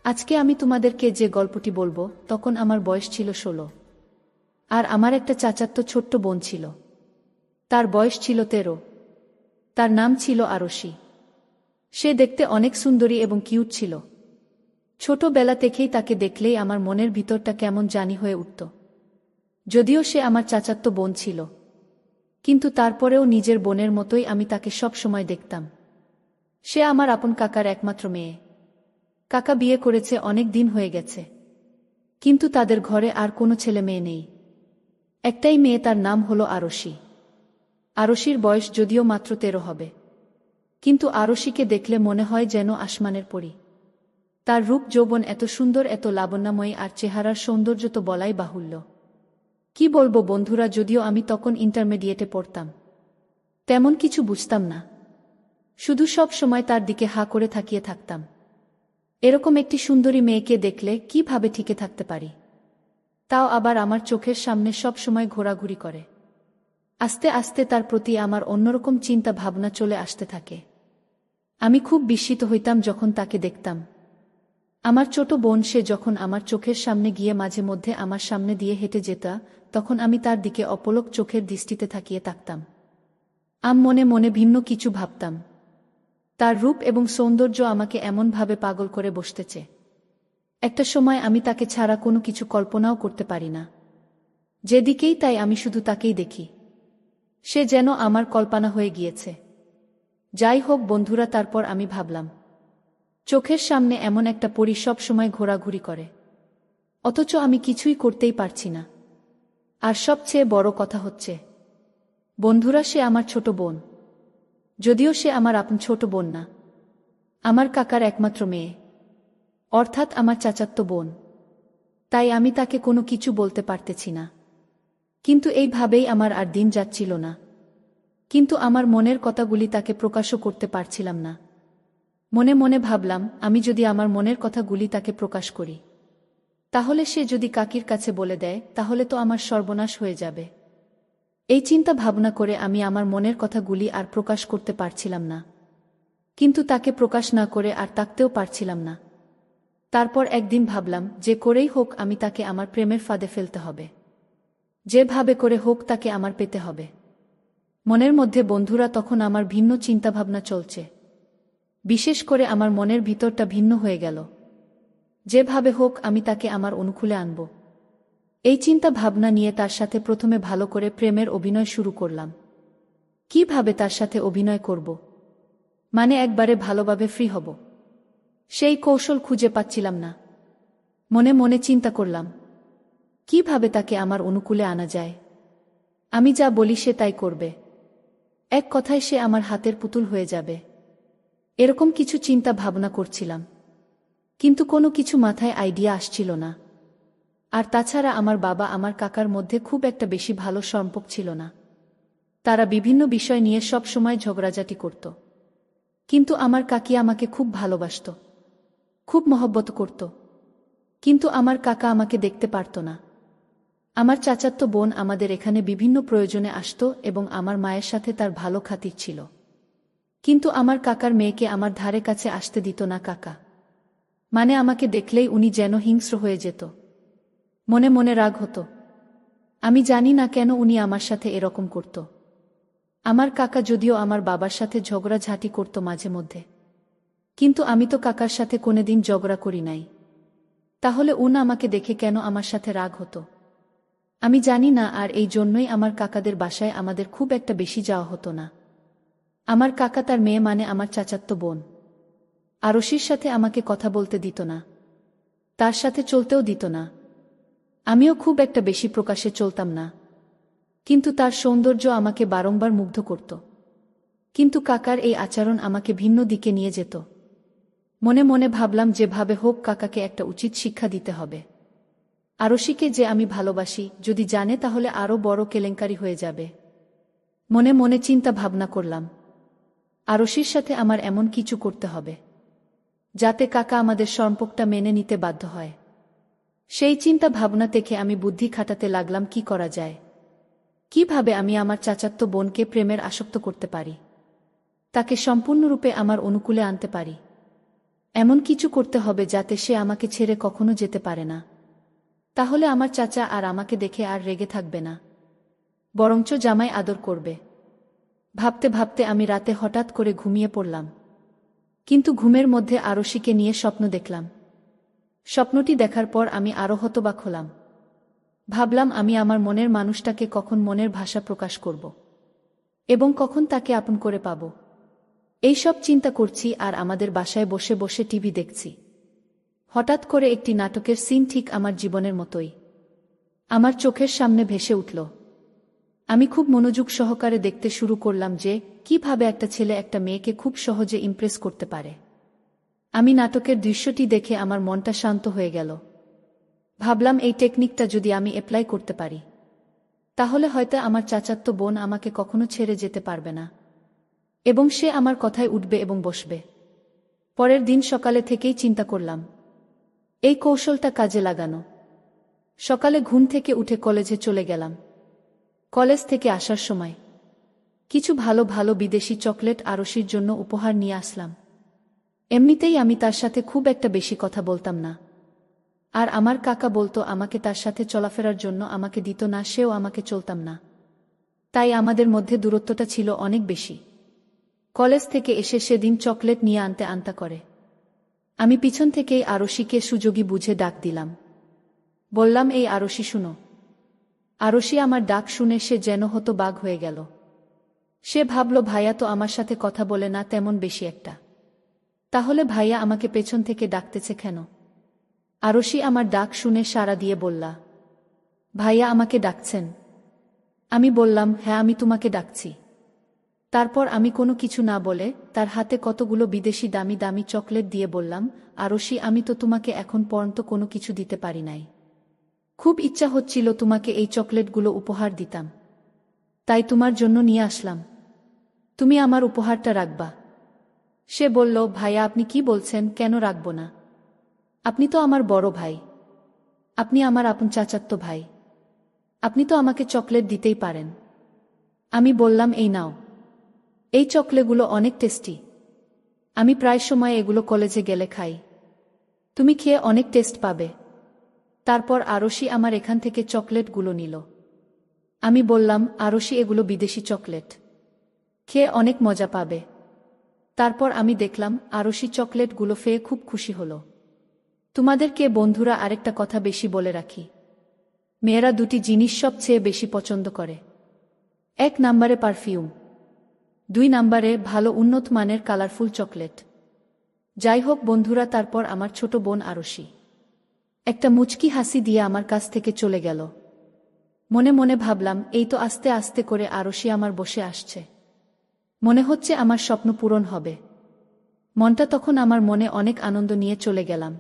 আজকে আমি তোমাদেরকে যে গল্পটি বলবো তখন আমার বয়স ছিল 16। আর আমার একটা চাচাতো ছোট্ট বোন ছিল। তার বয়স ছিল 13। তার নাম ছিল আরশি। সে দেখতে অনেক সুন্দরী এবং কিউট ছিল। ছোটবেলা থেকেই তাকে দেখলেই আমার মনের ভিতরটা কেমন জানি হয়ে উঠত। যদিও সে আমার চাচাতো বোন ছিল, কিন্তু তারপরেও নিজের বোনের মতোই আমি তাকে সব সময় দেখতাম। সে আমার আপন কাকার একমাত্র মেয়ে। কাকা বিয়ে করেছে, অনেক দিন হয়ে গেছে, কিন্তু তাদের ঘরে আর কোনো ছেলে মেয়ে নেই। একটাই মেয়ে, তার নাম হলো আরশি। আরশির বয়স যদিও মাত্র 13 হবে, কিন্তু আরশিকে দেখলে মনে হয় যেন আসমানের পরী। তার রূপ যৌবন এত সুন্দর, এত লাবণ্যময়ী, আর চেহারার সৌন্দর্য তো বলাই বাহুল্য। কি বলবো বন্ধুরা, যদিও আমি তখন ইন্টারমিডিয়েটে পড়তাম, তেমন কিছু বুঝতাম না। শুধু সব সময় তার দিকে হা করে তাকিয়ে থাকতাম। এরকম একটি সুন্দরী মেয়েকে দেখলে কিভাবে টিকে থাকতে পারি? তাও আবার আমার চোখের সামনে সব সময় ঘোরাঘুরি করে। আস্তে আস্তে তার প্রতি আমার অন্যরকম চিন্তা ভাবনা চলে আসতে থাকে। আমি খুব বিস্মিত হইতাম যখন তাকে দেখতাম। আমার ছোট বোন, সে যখন আমার চোখের সামনে গিয়ে মাঝে মধ্যে আমার সামনে দিয়ে হেঁটে যেত, তখন আমি তার দিকে অপলক চোখের দৃষ্টিতে তাকিয়ে থাকতাম। মনে মনে ভিন্ন কিছু ভাবতাম। তার রূপ এবং সৌন্দর্য আমাকে এমনভাবে পাগল করে বসতেছে। একটা সময় আমি তাকে ছাড়া কোনো কিছু কল্পনাও করতে পারি না। যেদিকেই তাই আমি শুধু তাকেই দেখি। সে যেন আমার কল্পনা হয়ে গিয়েছে। যাই হোক বন্ধুরা, তারপর আমি ভাবলাম, চোখের সামনে এমন একটা পরী সব সময় ঘোরাঘুরি করে, অথচ আমি কিছুই করতেই পারছি না। আর সবচেয়ে বড় কথা হচ্ছে, বন্ধুরা, সে আমার ছোট বোন। যদিও সে আমার আপন ছোট বোন না, আমার কাকার একমাত্র মেয়ে, অর্থাৎ আমার চাচাতো বোন। তাই আমি তাকে কোনো কিছু বলতে পারতেছি না। কিন্তু এইভাবেই আমার আর দিন যাচ্ছিল না। কিন্তু আমার মনের কথাগুলি তাকে প্রকাশও করতে পারছিলাম না। মনে মনে ভাবলাম, আমি যদি আমার মনের কথাগুলি তাকে প্রকাশ করি, তাহলে সে যদি কাকির কাছে বলে দেয়, তাহলে তো আমার সর্বনাশ হয়ে যাবে। এই চিন্তা ভাবনা করে আমি আমার মনের কথাগুলি আর প্রকাশ করতে পারছিলাম না। কিন্তু তাকে প্রকাশ না করে আর থাকতেও পারছিলাম না। তারপর একদিন ভাবলাম, যে করেই হোক আমি তাকে আমার প্রেমের ফাঁদে ফেলতে হবে। যেভাবে করে হোক তাকে আমার পেতে হবে। মনের মধ্যে বন্ধুরা তখন আমার ভিন্ন চিন্তাভাবনা চলছে। বিশেষ করে আমার মনের ভিতরটা ভিন্ন হয়ে গেল। যেভাবে হোক আমি তাকে আমার অনুকূলে আনব। এই চিন্তা ভাবনা নিয়ে তার সাথে প্রথমে ভালো করে প্রেমের অভিনয় শুরু করলাম। কিভাবে তার সাথে অভিনয় করব? মানে একবারে ভালোভাবে ফ্রি হব, সেই কৌশল খুঁজে পাচ্ছিলাম না। মনে মনে চিন্তা করলাম, কিভাবে তাকে আমার অনুকূলে আনা যায়। আমি যা বলি সে তাই করবে। এক কথায় সে আমার হাতের পুতুল হয়ে যাবে। এরকম কিছু চিন্তা ভাবনা করছিলাম, কিন্তু কোনো কিছু মাথায় আইডিয়া আসছিল না। আর তাছাড়া আমার বাবা আমার কাকার মধ্যে খুব একটা বেশি ভালো সম্পর্ক ছিল না। তারা বিভিন্ন বিষয় নিয়ে সব সময় ঝগড়াঝাটি করত। কিন্তু আমার কাকি আমাকে খুব ভালোবাসত, খুব মহব্বত করত। কিন্তু আমার কাকা আমাকে দেখতে পারত না। আমার চাচাতো বোন আমাদের এখানে বিভিন্ন প্রয়োজনে আসত এবং আমার মায়ের সাথে তার ভালো খাতির ছিল। কিন্তু আমার কাকার মেয়েকে আমার ধারে কাছে আসতে দিত না কাকা। মানে আমাকে দেখলেই উনি যেন হিংস্র হয়ে যেত। মনে মনে রাগ হতো। আমি জানি না কেন উনি আমার সাথে এরকম করত। আমার কাকা যদিও আমার বাবার সাথে ঝগড়াঝাটি করত মাঝে মধ্যে, কিন্তু আমি তো কাকার সাথে কোনোদিন ঝগড়া করি নাই। তাহলে আমাকে দেখে কেন আমার সাথে রাগ হতো আমি জানি না। আর এই জন্যই আমার কাকাদের বাসায় আমাদের খুব একটা বেশি যাওয়া হতো না। আমার কাকা তার মেয়ে, মানে আমার চাচাতো বোন আরশির সাথে আমাকে কথা বলতে দিত না, তার সাথে চলতেও দিত না। আমিও খুব একটা বেশি প্রকাশে চলতাম না, কিন্তু তার সৌন্দর্য আমাকে বারংবার মুগ্ধ করত। কিন্তু কাকার এই আচরণ আমাকে ভিন্ন দিকে নিয়ে যেত। মনে মনে ভাবলাম, যেভাবে হোক কাকাকে একটা উচিত শিক্ষা দিতে হবে। আরশিকে যে আমি ভালোবাসি যদি জানে, তাহলে আরও বড় কেলেঙ্কারি হয়ে যাবে। মনে মনে চিন্তা ভাবনা করলাম, আরশির সাথে আমার এমন কিছু করতে হবে যাতে কাকা আমাদের সম্পর্কটা মেনে নিতে বাধ্য হয়। সেই চিন্তা ভাবনা থেকে আমি বুদ্ধি খাটাতে লাগলাম, কি করা যায়, কিভাবে আমি আমার চাচাতো বোনকে প্রেমের আসক্ত করতে পারি, তাকে সম্পূর্ণরূপে আমার অনুকূলে আনতে পারি। এমন কিছু করতে হবে যাতে সে আমাকে ছেড়ে কখনো যেতে পারে না। তাহলে আমার চাচা আর আমাকে দেখে আর রেগে থাকবে না, বরঞ্চ জামাই আদর করবে। ভাবতে ভাবতে আমি রাতে হঠাৎ করে ঘুমিয়ে পড়লাম। কিন্তু ঘুমের মধ্যে আরশিকে নিয়ে স্বপ্ন দেখলাম। স্বপ্নটি দেখার পর আমি আরো হতবাক হলাম। ভাবলাম আমি আমার মনের মানুষটাকে কখন মনের ভাষা প্রকাশ করব এবং কখন তাকে আপন করে পাব। এই সব চিন্তা করছি আর আমাদের বাসায় বসে বসে টিভি দেখছি। হঠাৎ করে একটি নাটকের সিন ঠিক আমার জীবনের মতোই আমার চোখের সামনে ভেসে উঠল। আমি খুব মনোযোগ সহকারে দেখতে শুরু করলাম যে কিভাবে একটা ছেলে একটা মেয়েকে খুব সহজে ইমপ্রেস করতে পারে। আমি নাটকের দৃশ্যটি দেখে আমার মনটা শান্ত হয়ে গেল। ভাবলাম এই টেকনিকটা যদি আমি অ্যাপ্লাই করতে পারি, তাহলে হয়তো আমার চাচাতো বোন আমাকে কখনো ছেড়ে যেতে পারবে না এবং সে আমার কথায় উঠবে এবং বসবে। পরের দিন সকালে থেকেই চিন্তা করলাম এই কৌশলটা কাজে লাগানো। সকালে ঘুম থেকে উঠে কলেজে চলে গেলাম। কলেজ থেকে আসার সময় কিছু ভালো ভালো বিদেশি চকলেট আরশির জন্য উপহার নিয়ে আসলাম। এমনিতেই আমি তার সাথে খুব একটা বেশি কথা বলতাম না, আর আমার কাকা বলতো আমাকে তার সাথে চলাফেরার জন্য আমাকে দিত না, সেও আমাকে চলতাম না। তাই আমাদের মধ্যে দূরত্বটা ছিল অনেক বেশি। কলেজ থেকে এসে সেদিন চকলেট নিয়ে আনতে করে আমি পিছন থেকেই আরশিকে সুযোগী বুঝে ডাক দিলাম। বললাম, এই আরশি শুনো। আরশি আমার ডাক শুনে সে যেন হতবাক হয়ে গেল। সে ভাবল ভাইয়া তো আমার সাথে কথা বলে না তেমন বেশি একটা, তাহলে ভাইয়া আমাকে পেছন থেকে ডাকতেছে কেন? আরশি আমার ডাক শুনে সাড়া দিয়ে বললা, ভাইয়া আমাকে ডাকছেন? আমি বললাম, হ্যাঁ আমি তোমাকে ডাকছি। তারপর আমি কোনো কিছু না বলে তার হাতে কতগুলো বিদেশি দামি দামি চকলেট দিয়ে বললাম, আরশি আমি তো তোমাকে এখন পর্যন্ত কোনো কিছু দিতে পারি নাই। খুব ইচ্ছা হচ্ছিল তোমাকে এই চকলেটগুলো উপহার দিতাম, তাই তোমার জন্য নিয়ে আসলাম। তুমি আমার উপহারটা রাখবা? সে বলল, ভাইয়া আপনি কি বলছেন, কেন রাখব না? আপনি তো আমার বড় ভাই, আপনি আমার আপন চাচাতো ভাই, আপনি তো আমাকে চকলেট দিতেই পারেন। আমি বললাম, এই নাও, এই চকলেটগুলো অনেক টেস্টি, আমি প্রায় সময় এগুলো কলেজে গেলে খাই, তুমি খেয়ে অনেক টেস্ট পাবে। তারপর আরশি আমার এখান থেকে চকলেটগুলো নিল। আমি বললাম, আরশি এগুলো বিদেশি চকলেট, খেয়ে অনেক মজা পাবে। তারপর আমি দেখলাম আরশি চকলেটগুলো খেয়ে খুব খুশি হল। তোমাদেরকে বন্ধুরা আরেকটা কথা বেশি বলে রাখি, মেয়েরা দুটি জিনিস সবচেয়ে বেশি পছন্দ করে। 1 নম্বরে পারফিউম, 2 নম্বরে ভালো উন্নত মানের কালারফুল চকলেট। যাই হোক বন্ধুরা, তারপর আমার ছোট বোন আরশি একটা মুচকি হাসি দিয়ে আমার কাছ থেকে চলে গেল। মনে মনে ভাবলাম, এই তো আস্তে আস্তে করে আরশি আমার বসে আসছে, মনে হচ্ছে আমার স্বপ্ন পূরণ হবে। মনটা তখন আমার মনে অনেক আনন্দ নিয়ে চলে গেলাম।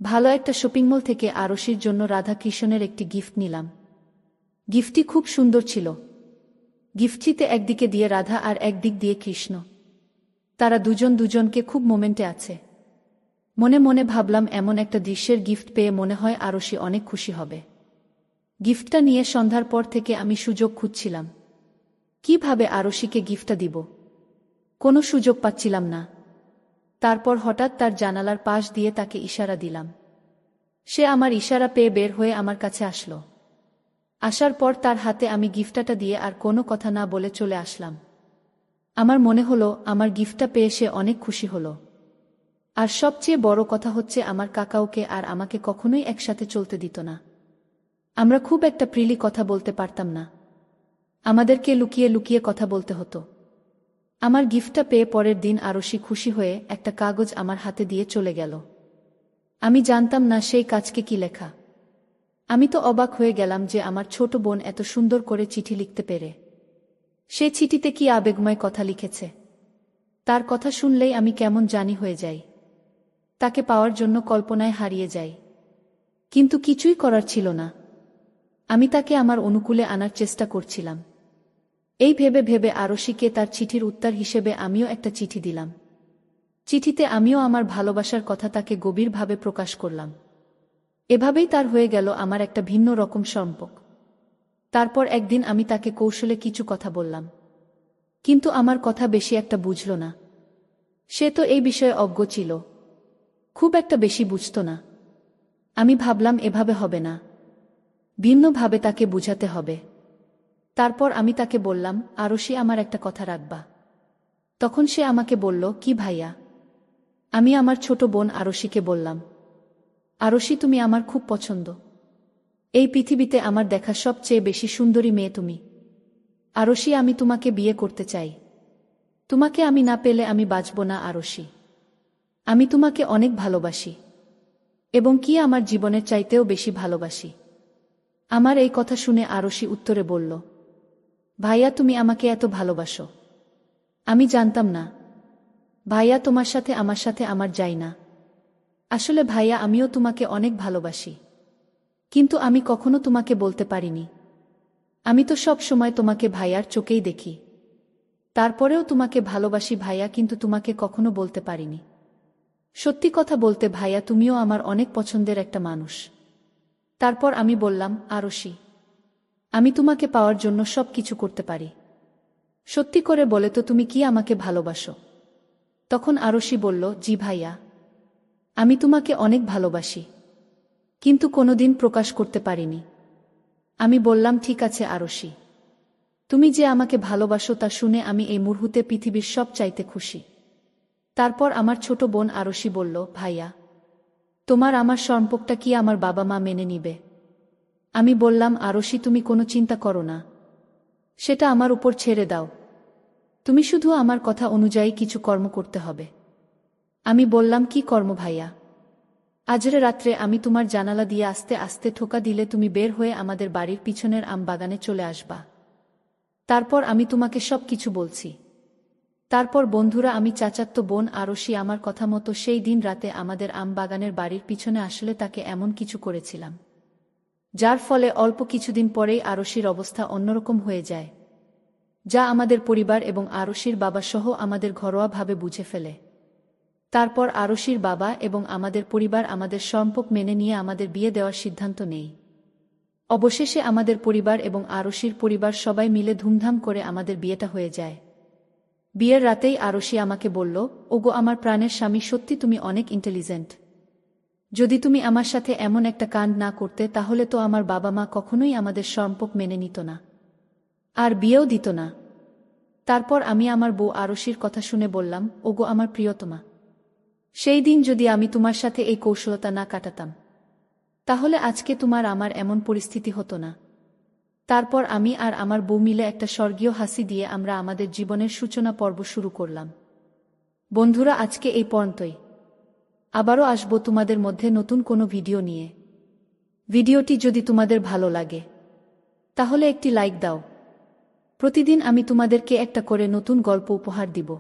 ভালো একটা শপিং মল থেকে আরশির জন্য রাধা কৃষ্ণের একটি গিফট নিলাম। গিফটটি খুব সুন্দর ছিল। গিফটটিতে একদিকে দিয়ে রাধা আর একদিক দিয়ে কৃষ্ণ, তারা দুজন দুজনকে খুব মোমেন্টে আছে। মনে মনে ভাবলাম, এমন একটা দৃশ্যের গিফট পেয়ে মনে হয় আরশি অনেক খুশি হবে। গিফটটা নিয়ে সন্ধ্যার পর থেকে আমি সুযোগ খুঁজছিলাম, কিভাবে আরশিকে গিফটটা দিব। কোনো সুযোগ পাচ্ছিলাম না। তারপর হঠাৎ তার জানালার পাশ দিয়ে তাকে ইশারা দিলাম। সে আমার ইশারা পেয়ে বের হয়ে আমার কাছে আসলো। আসার পর তার হাতে আমি গিফটটা দিয়ে আর কোনো কথা না বলে চলে আসলাম। আমার মনে হলো আমার গিফটটা পেয়ে সে অনেক খুশি হলো। আর সবচেয়ে বড় কথা হচ্ছে, আমার কাকাওকে আর আমাকে কখনোই একসাথে চলতে দিত না। আমরা খুব একটা ফ্রিলি কথা বলতে পারতাম না, আমাদেরকে লুকিয়ে লুকিয়ে কথা বলতে হতো। আমার গিফটটা পেয়ে পরের দিন আরশি খুশি হয়ে একটা কাগজ আমার হাতে দিয়ে চলে গেল। আমি জানতাম না সেই কাজকে কি লেখা। আমি তো অবাক হয়ে গেলাম যে আমার ছোট বোন এত সুন্দর করে চিঠি লিখতে পেরে। সে চিঠিতে কি আবেগময় কথা লিখেছে! তার কথা শুনলেই আমি কেমন জানি হয়ে যাই, তাকে পাওয়ার জন্য কল্পনায় হারিয়ে যাই। কিন্তু কিছুই করার ছিল না। আমি তাকে আমার অনুকূলে আনার চেষ্টা করছিলাম। এই ভেবে ভেবে আরশিকে তার চিঠির উত্তর হিসেবে আমিও একটা চিঠি দিলাম। চিঠিতে আমিও আমার ভালোবাসার কথা তাকে গভীরভাবে প্রকাশ করলাম। এভাবেই তার হয়ে গেল আমার একটা ভিন্ন রকম সম্পর্ক। তারপর একদিন আমি তাকে কৌশলে কিছু কথা বললাম, কিন্তু আমার কথা বেশি একটা বুঝল না। সে তো এই বিষয়ে অজ্ঞ ছিল। খুব একটা বেশি বুঝত না। আমি ভাবলাম এভাবে হবে না, ভিন্নভাবে তাকে বুঝাতে হবে। তারপর আমি তাকে বললাম, আরশি, আমার একটা কথা রাখবা। তখন সে আমাকে বলল, কি ভাইয়া? আমি আমার ছোট বোন আরশিকে বললাম, আরশি, তুমি আমার খুব পছন্দ। এই পৃথিবীতে আমার দেখা সবচেয়ে বেশি সুন্দরী মেয়ে তুমি। আরশি, আমি তোমাকে বিয়ে করতে চাই। তোমাকে আমি না পেলে আমি বাঁচব না আরশি। আমি তোমাকে অনেক ভালোবাসি, এবং কি আমার জীবনের চাইতেও বেশি ভালোবাসি। আমার এই কথা শুনে আরশি উত্তরে বলল, ভাইয়া, তুমি আমাকে এত ভালোবাসো? আমি জানতাম না। ভাইয়া, তোমার সাথে আমার যাই না। আসলে ভাইয়া, আমিও তোমাকে অনেক ভালোবাসি, কিন্তু আমি কখনো তোমাকে বলতে পারিনি। আমি তো সব সময় তোমাকে ভাইয়ার চোখেই দেখি। তারপরেও তোমাকে ভালোবাসি ভাইয়া, কিন্তু তোমাকে কখনো বলতে পারিনি। সত্যি কথা বলতে ভাইয়া, তুমিও আমার অনেক পছন্দের একটা মানুষ। তারপর আমি বললাম, আরশি, আমি তোমাকে পাওয়ার জন্য সব কিছু করতে পারি। সত্যি করে বলে তো, তুমি কি আমাকে ভালোবাসো? তখন আরশি বলল, জি ভাইয়া, আমি তোমাকে অনেক ভালোবাসি, কিন্তু কোনোদিন প্রকাশ করতে পারিনি। আমি বললাম, ঠিক আছে আরশি, তুমি যে আমাকে ভালোবাসো তা শুনে আমি এই মুহূর্তে পৃথিবীর সব চাইতে খুশি। তারপর আমার ছোট বোন আরশি বলল, ভাইয়া, তোমার আমার সম্পর্কটা কি আমার বাবা মা মেনে নিবে? আমি বললাম, আরশি, তুমি কোনো চিন্তা করো না, সেটা আমার উপর ছেড়ে দাও। তুমি শুধু আমার কথা অনুযায়ী কিছু কর্ম করতে হবে। আমি বললাম, কি কর্ম ভাইয়া? আজরে রাত্রে আমি তোমার জানালা দিয়ে আস্তে আস্তে ঠোকা দিলে তুমি বের হয়ে আমাদের বাড়ির পিছনের আম বাগানে চলে আসবা। তারপর আমি তোমাকে সব কিছু বলছি। তারপর বন্ধুরা, আমি চাচাতো বোন আরশি আমার কথা মতো সেই দিন রাতে আমাদের আম বাগানের বাড়ির পিছনে আসলে তাকে এমন কিছু করেছিলাম, যার ফলে অল্প কিছুদিন পরেই আরশির অবস্থা অন্যরকম হয়ে যায়, যা আমাদের পরিবার এবং আরশির বাবা সহ আমাদের ঘরোয়াভাবে বুঝে ফেলে। তারপর আরশির বাবা এবং আমাদের পরিবার আমাদের সম্পর্ক মেনে নিয়ে আমাদের বিয়ে দেওয়ার সিদ্ধান্ত নেয়। অবশেষে আমাদের পরিবার এবং আরশির পরিবার সবাই মিলে ধুমধাম করে আমাদের বিয়েটা হয়ে যায়। বিয়ের রাতেই আরশি আমাকে বলল, ওগো আমার প্রাণের স্বামী, সত্যি তুমি অনেক ইন্টেলিজেন্ট। যদি তুমি আমার সাথে এমন একটা কাণ্ড না করতে, তাহলে তো আমার বাবা মা কখনোই আমাদের সম্পর্ক মেনে নিত না, আর বিয়েও দিত না। তারপর আমি আমার বউ আরশির কথা শুনে বললাম, ওগো আমার প্রিয়তমা, সেই দিন যদি আমি তোমার সাথে এই কৌশলতা না কাটাতাম, তাহলে আজকে তোমার আমার এমন পরিস্থিতি হতো না। তারপর আমি আর আমার বউ মিলে একটা স্বর্গীয় হাসি দিয়ে আমরা আমাদের জীবনের সূচনা পর্ব শুরু করলাম। বন্ধুরা, আজকে এই পর্যন্তই। আবারও আসবো তোমাদের মধ্যে নতুন কোনো ভিডিও নিয়ে। ভিডিওটি যদি তোমাদের ভালো লাগে, তাহলে একটি লাইক দাও। প্রতিদিন আমি তোমাদেরকে একটা করে নতুন গল্প উপহার দিব।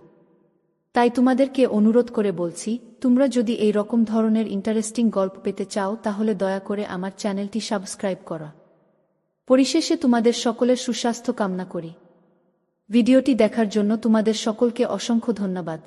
তাই তোমাদেরকে অনুরোধ করে বলছি, তোমরা যদি এই রকম ধরনের ইন্টারেস্টিং গল্প পেতে চাও, তাহলে দয়া করে আমার চ্যানেলটি সাবস্ক্রাইব করো। পরিশেষে তোমাদের সকলের সুস্বাস্থ্য কামনা করি। ভিডিওটি দেখার জন্য তোমাদের সকলকে অসংখ্য ধন্যবাদ।